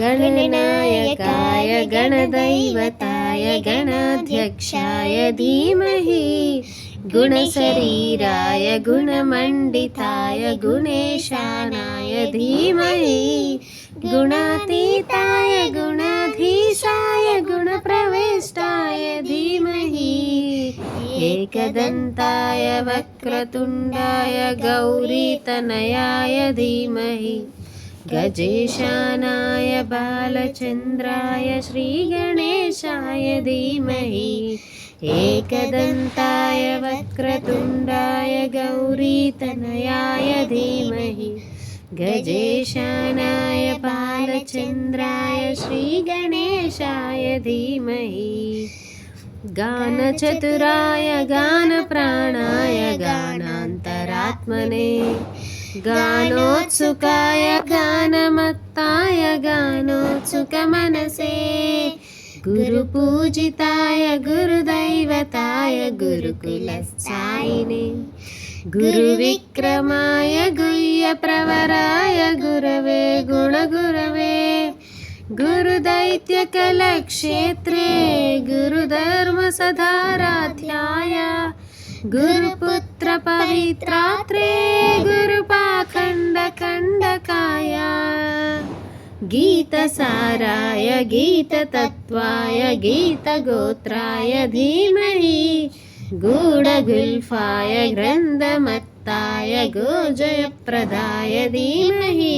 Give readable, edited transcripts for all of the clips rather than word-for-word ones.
गणनायकाय गणदैवताय गणाध्यक्षाय धीमहि गुणशरीराय गुणमण्डिताय गुणेशानाय धीमहि गुणातीताय गुणाधीशाय गुणप्रविष्टाय धीमहि एकदन्ताय वक्रतुण्डाय गौरीतनयाय धीमहि गजेशानाय बालचन्द्राय श्रीगणेशाय धीमहि एकदन्ताय वक्रतुण्डाय गौरीतनयाय धीमहि गजेशानाय बालचन्द्राय श्रीगणेशाय धीमहि गानचतुराय गानप्राणाय गानान्तरात्मने गानोत्सुकाय गानमत्ताय गानोत्सुकमनसे गुरुपूजिताय गुरुदैवताय गुरुकुलस्थायिने गुरुविक्रमाय गुह्यप्रवराय गुरवे गुणगुरवे गुरुदैत्यकलक्षेत्रे गुरुधर्मसधाराध्याय गुरुपुत्रपवित्रात्रे गुरुपाखण्डकण्डकाय गीतसाराय गीततत्त्वाय गीतगोत्राय धीमहि गूढगुल्फाय ग्रन्थमत्ताय गोजयप्रदाय धीमहि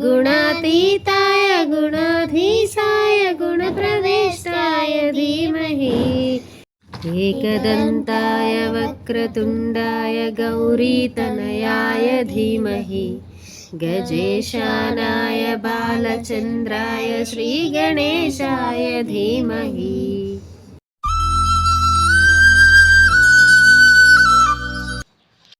गुणातीताय गुणाधीशाय गुणप्रविष्टाय धीमहि एकदन्ताय वक्रतुण्डाय गौरीतनयाय धीमहि गजेशानाय बालचन्द्राय श्रीगणेशाय धीमहि